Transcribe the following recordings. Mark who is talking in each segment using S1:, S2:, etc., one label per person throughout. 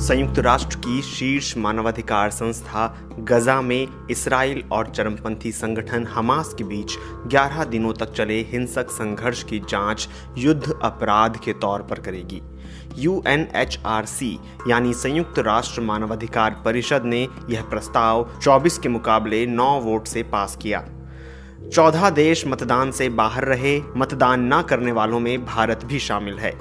S1: संयुक्त राष्ट्र की शीर्ष मानवाधिकार संस्था गजा में इसराइल और चरमपंथी संगठन हमास के बीच 11 दिनों तक चले हिंसक संघर्ष की जांच युद्ध अपराध के तौर पर करेगी। UNHRC यानी संयुक्त राष्ट्र मानवाधिकार परिषद ने यह प्रस्ताव 24 के मुकाबले 9 वोट से पास किया। 14 देश मतदान से बाहर रहे। मतदान न करने वालों में भारत भी शामिल है।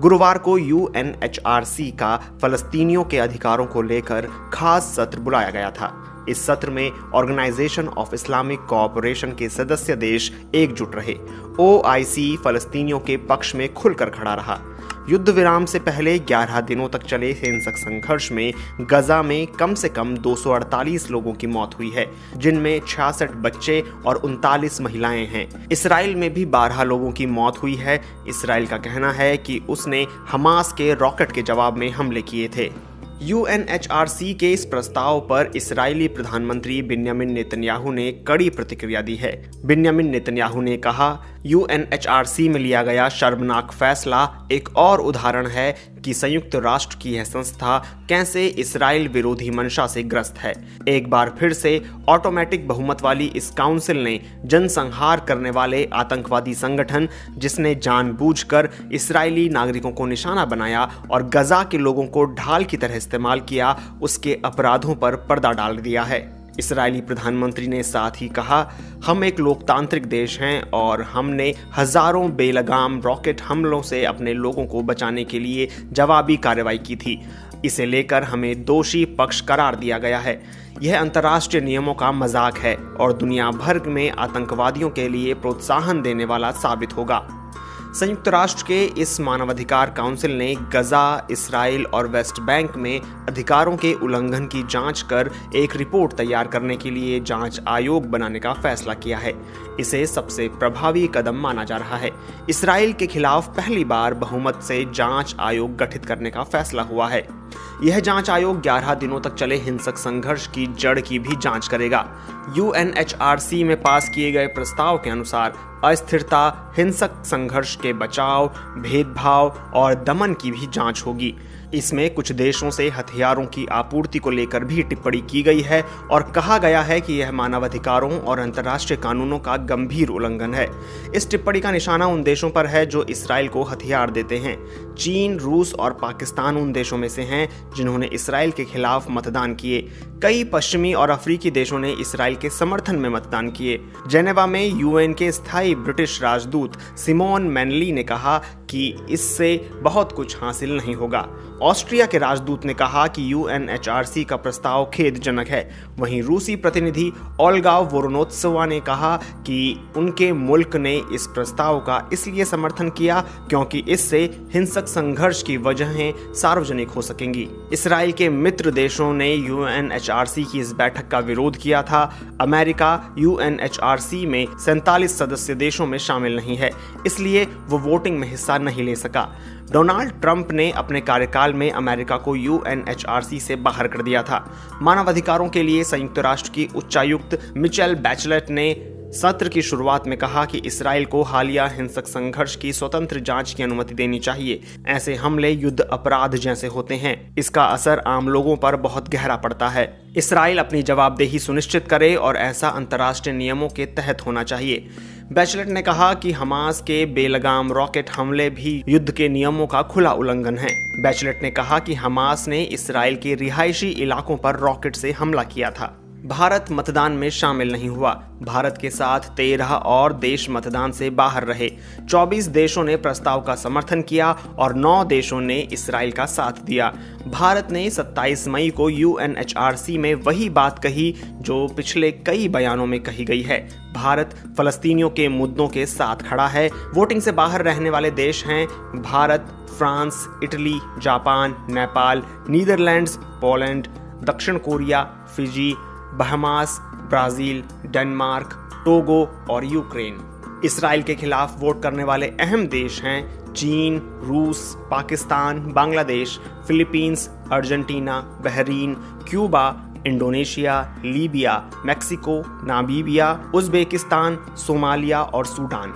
S1: गुरुवार को UNHRC का फलस्तीनियों के अधिकारों को लेकर खास सत्र बुलाया गया था। इस सत्र में ऑर्गेनाइजेशन ऑफ इस्लामिक कोऑपरेशन के सदस्य देश एकजुट रहे। OIC फलस्तीनियों के पक्ष में खुलकर खड़ा रहा। युद्ध विराम से पहले 11 दिनों तक चले हिंसक संघर्ष में गजा में कम से कम 248 लोगों की मौत हुई है, जिनमें 66 बच्चे और 39 महिलाएं हैं। इसराइल में भी 12 लोगों की मौत हुई है। इसराइल का कहना है कि उसने हमास के रॉकेट के जवाब में हमले किए थे। UNHRC के इस प्रस्ताव पर इस्राएली प्रधानमंत्री बिन्यामिन नेतन्याहू ने कड़ी प्रतिक्रिया दी है। बिन्यामिन नेतन्याहू ने कहा, UNHRC में लिया गया शर्मनाक फैसला एक और उदाहरण है कि संयुक्त राष्ट्र की यह संस्था कैसे इसराइल विरोधी मंशा से ग्रस्त है। एक बार फिर से ऑटोमेटिक बहुमत वाली इस काउंसिल ने जनसंहार करने वाले आतंकवादी संगठन, जिसने जानबूझकर इसराइली नागरिकों को निशाना बनाया और गजा के लोगों को ढाल की तरह इस्तेमाल किया, उसके अपराधों पर पर्दा डाल दिया है। इस्राएली प्रधानमंत्री ने साथ ही कहा, हम एक लोकतांत्रिक देश हैं और हमने हजारों बेलगाम रॉकेट हमलों से अपने लोगों को बचाने के लिए जवाबी कार्रवाई की थी। इसे लेकर हमें दोषी पक्ष करार दिया गया है। यह अंतर्राष्ट्रीय नियमों का मजाक है और दुनिया भर में आतंकवादियों के लिए प्रोत्साहन देने वाला साबित होगा। संयुक्त राष्ट्र के इस मानवाधिकार काउंसिल ने गजा, इसराइल और वेस्ट बैंक में अधिकारों के उल्लंघन की जांच कर एक रिपोर्ट तैयार करने के लिए जांच आयोग बनाने का फैसला किया है। इसे सबसे प्रभावी कदम माना जा रहा है। इसराइल के खिलाफ पहली बार बहुमत से जांच आयोग गठित करने का फैसला हुआ है। यह जांच आयोग 11 दिनों तक चले हिंसक संघर्ष की जड़ की भी जांच करेगा। UNHRC में पास किए गए प्रस्ताव के अनुसार अस्थिरता, हिंसक संघर्ष के बचाव, भेदभाव और दमन की भी जांच होगी। इसमें कुछ देशों से हथियारों की आपूर्ति को लेकर भी टिप्पणी की गई है और कहा गया है कि यह मानवाधिकारों और अंतर्राष्ट्रीय कानूनों का गंभीर उल्लंघन है। इस टिप्पणी का निशाना उन देशों पर है जो इसराइल को हथियार देते हैं। चीन, रूस और पाकिस्तान उन देशों में से हैं जिन्होंने इसराइल के खिलाफ मतदान किए। कई पश्चिमी और अफ्रीकी देशों ने इसराइल के समर्थन में मतदान किए। जेनेवा में UN के स्थायी ब्रिटिश राजदूत सिमोन मैनली ने कहा कि इससे बहुत कुछ हासिल नहीं होगा। ऑस्ट्रिया के राजदूत ने कहा कि UNHRC का प्रस्ताव खेदजनक है। वहीं रूसी प्रतिनिधि ओल्गा वोरोनोत्सवा ने कहा कि उनके मुल्क ने इस प्रस्ताव का इसलिए समर्थन किया क्योंकि इससे हिंसक संघर्ष की वजहें सार्वजनिक हो सकेंगी। इसराइल के मित्र देशों ने UNHRC की इस बैठक का विरोध किया था। अमेरिका UNHRC में 47 सदस्य देशों में शामिल नहीं है, इसलिए वो वोटिंग में हिस्सा नहीं ले सका। डोनाल्ड ट्रंप ने अपने कार्यकाल में अमेरिका को UNHRC से बाहर कर दिया था। मानवाधिकारों के लिए संयुक्त राष्ट्र की उच्चायुक्त मिचेल बैचलेट ने सत्र की शुरुआत में कहा कि इसराइल को हालिया हिंसक संघर्ष की स्वतंत्र जांच की अनुमति देनी चाहिए। ऐसे हमले युद्ध अपराध जैसे होते हैं। इसका असर आम लोगों पर बहुत गहरा पड़ता है। इसराइल अपनी जवाबदेही सुनिश्चित करे और ऐसा अंतर्राष्ट्रीय नियमों के तहत होना चाहिए। बैचलेट ने कहा कि हमास के बेलगाम रॉकेट हमले भी युद्ध के नियमों का खुला उल्लंघन है। बैचलेट ने कहा कि हमास ने इसराइल के रिहायशी इलाकों पर रॉकेट से हमला किया था। भारत मतदान में शामिल नहीं हुआ। भारत के साथ 13 और देश मतदान से बाहर रहे। 24 देशों ने प्रस्ताव का समर्थन किया और 9 देशों ने इसराइल का साथ दिया। भारत ने 27 मई को UNHRC में वही बात कही जो पिछले कई बयानों में कही गई है। भारत फलस्तीनियों के मुद्दों के साथ खड़ा है। वोटिंग से बाहर रहने वाले देश हैं Bharat, France, Italy, Japan, Nepal, Netherlands, Poland, दक्षिण Korea, Fiji, Bahamas, Brazil, Denmark, Togo और यूक्रेन। इसराइल के खिलाफ वोट करने वाले अहम देश हैं चीन, रूस, Pakistan, Bangladesh, Philippines, Argentina, Bahrain, Cuba, Indonesia, Libya, Mexico, Namibia, Uzbekistan, Somalia और सूडान।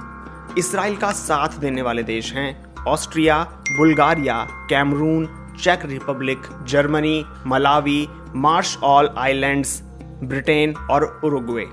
S1: इसराइल का साथ देने वाले देश हैं ऑस्ट्रिया, बुल्गारिया, कैमरून, चेक Republic, Germany, Malawi, Marshall Islands, Britain और उरुग्वे।